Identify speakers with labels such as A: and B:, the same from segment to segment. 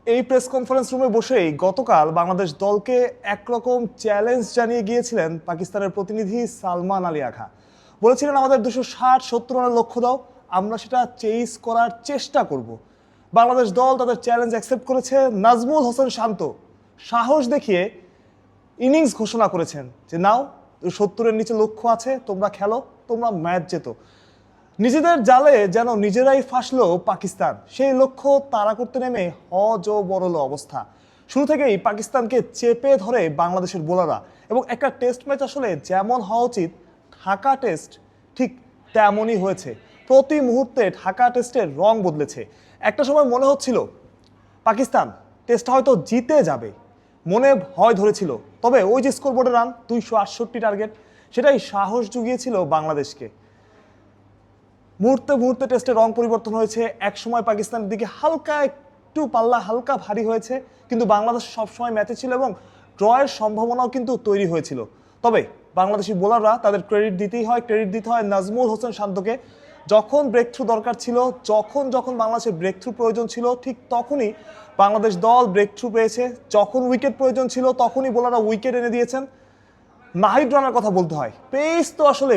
A: এই press conference রুমে বসেই গতকাল বাংলাদেশ দলকে একরকম চ্যালেঞ্জ জানিয়ে গিয়েছিলেন পাকিস্তানের প্রতিনিধি সালমান আলী আঘা। বলেছিলেন আমাদের 260-70 রানের লক্ষ্য দাও, আমরা সেটা চেস করার চেষ্টা করব। বাংলাদেশ দল তাদের চ্যালেঞ্জ অ্যাকসেপ্ট করেছে। নাজমুল হোসেন শান্ত সাহস দেখিয়ে ইনিংস ঘোষণা করেছেন যে নাও 70-এর নিচে লক্ষ্য আছে, তোমরা খেলো, তোমরা ম্যাচ যেতো। নিজেদের জালে যেন নিজেরাই ফাঁসলো পাকিস্তান, সেই লক্ষ্য তাড়া করতে নেমে বড়ল অবস্থা। শুরু থেকেই পাকিস্তানকে চেপে ধরে বাংলাদেশের বোলাররা, এবং একটা টেস্ট ম্যাচ আসলে যেমন হওয়া উচিত ঢাকা টেস্ট ঠিক তেমনই হয়েছে। প্রতি মুহূর্তে ঢাকা টেস্টের রং বদলেছে। একটা সময় মনে হচ্ছিল পাকিস্তান টেস্টটা হয়তো জিতে যাবে, মনে ভয় ধরেছিল। তবে ওই যে স্কোরবোর্ডের রান 268 টার্গেট, সেটাই সাহস জুগিয়েছিল বাংলাদেশকে। মুহূর্তে মুহূর্তে টেস্টের রং পরিবর্তন হয়েছে। এক সময় পাকিস্তানের দিকে হালকা একটু পাল্লা হালকা ভারী হয়েছে, কিন্তু বাংলাদেশ সবসময় ম্যাচে ছিল এবং ড্রয়ের সম্ভাবনাও কিন্তু তৈরি হয়েছিল। তবে বাংলাদেশি বোলাররা তাদের ক্রেডিট দিতে হয় নাজমুল হোসেন শান্তকে। যখন ব্রেক থ্রু দরকার ছিল, যখন বাংলাদেশের ব্রেক থ্রু প্রয়োজন ছিল, ঠিক তখনই বাংলাদেশ দল ব্রেক থ্রু পেয়েছে। যখন উইকেট প্রয়োজন ছিল তখনই বোলাররা উইকেট এনে দিয়েছেন। নাহিদ রানার কথা বলতে হয়, পেস তো আসলে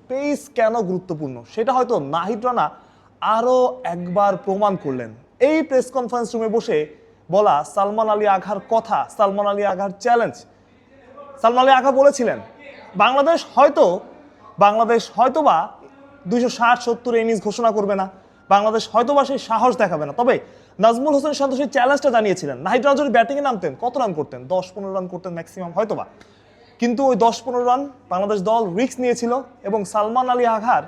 A: পেস কেন গুরুত্বপূর্ণ সেটা হয়তো নাহিদ রানা আরও একবার প্রমাণ করলেন। এই প্রেস কনফারেন্স রুমে বসে বলা সালমান আলী আঘার কথা, সালমান আলী আঘার চ্যালেঞ্জ। সালমান আলী আঘা বলেছিলেন বাংলাদেশ হয়তোবা 260-70 ইনিংস ঘোষণা করবে না, বাংলাদেশ হয়তোবা সেই সাহস দেখাবে না। তবে নাজমুল হোসেন শান্ত সেই চ্যালেঞ্জটা জানিয়েছিলেন। নাহিদ রানা যদি ব্যাটিংয়ে নামতেন কত রান করতেন? 10-15 রান করতেন ম্যাক্সিমাম হয়তোবা। কিন্তু ওই 10-15 রান বাংলাদেশ দল রিস্ক নিয়েছিল, এবং সালমান আলী আঘার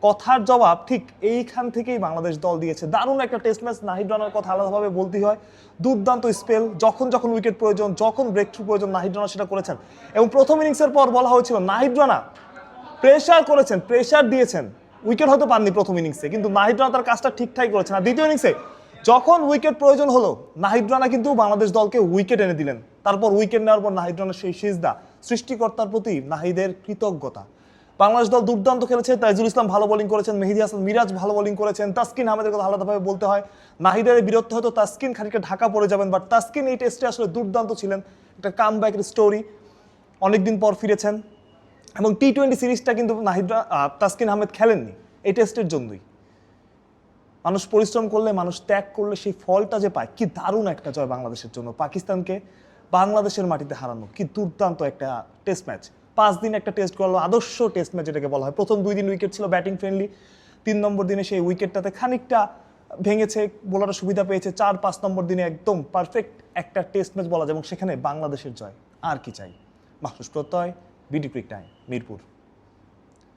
A: কথার জবাব ঠিক এইখান থেকেই বাংলাদেশ দল দিয়েছে। দারুণ একটা টেস্ট ম্যাচ। নাহিদ রানার কথা আলাদাভাবে বলতেই হয়, দুর্দান্ত স্পেল। যখন উইকেট প্রয়োজন, যখন ব্রেক থ্রু প্রয়োজন, নাহিদ রানা সেটা করেছেন। এবং প্রথম ইনিংসের পর বলা হয়েছিল নাহিদ রানা প্রেশার করেছেন, প্রেশার দিয়েছেন। উইকেট হয়তো পাননি প্রথম ইনিংসে, কিন্তু নাহিদ রানা তার কাজটা ঠিকঠাক করেছেন। আর দ্বিতীয় ইনিংসে যখন উইকেট প্রয়োজন হলো, নাহিদ রানা কিন্তু বাংলাদেশ দলকে উইকেট এনে দিলেন। তারপর উইকেট নেওয়ার পর নাহিদ রানার সেই সিজদা, সৃষ্টিকর্তার প্রতি নাহিদের কৃতজ্ঞতা। বাংলাদেশ দল দুর্দান্ত খেলেছে। তাইজুল ইসলাম ভালো বোলিং করেছেন, মেহেদী হাসান মিরাজ ভালো বোলিং করেছেন, তাসকিন আহমেদের কথা আলাদাভাবে বলতে হয়। নাহিদের বীরত্ব হয়তো তাসকিন খানিকটা ঢাকা পড়ে যাবেন, বাট তাসকিন এই টেস্টে আসলে দুর্দান্ত ছিলেন। একটা কামব্যাকের স্টোরি, অনেকদিন পর ফিরেছেন। এবং টি-20 সিরিজটা কিন্তু তাসকিন আহমেদ খেলেননি এই টেস্টের জন্যই। মানুষ পরিশ্রম করলে, মানুষ ত্যাগ করলে সেই ফলটা যে পায়। কি দারুণ একটা জয় বাংলাদেশের জন্য, পাকিস্তানকে বাংলাদেশের মাটিতে হারানো। কি দুর্দান্ত একটা টেস্ট ম্যাচ। 5 দিন একটা টেস্ট করলো, আদর্শ টেস্ট ম্যাচ যেটাকে বলা হয়। প্রথম 2 দিন উইকেট ছিল ব্যাটিং ফ্রেন্ডলি, 3 নম্বর দিনে সেই উইকেটটাতে খানিকটা ভেঙেছে, বোলাররা সুবিধা পেয়েছে। 4-5 নম্বর দিনে একদম পারফেক্ট একটা টেস্ট ম্যাচ বলা যায়, এবং সেখানে বাংলাদেশের জয়। আর কি চাই? মাহফুজ প্রত্যয়, বিডি ক্রিক টাইম, মিরপুর।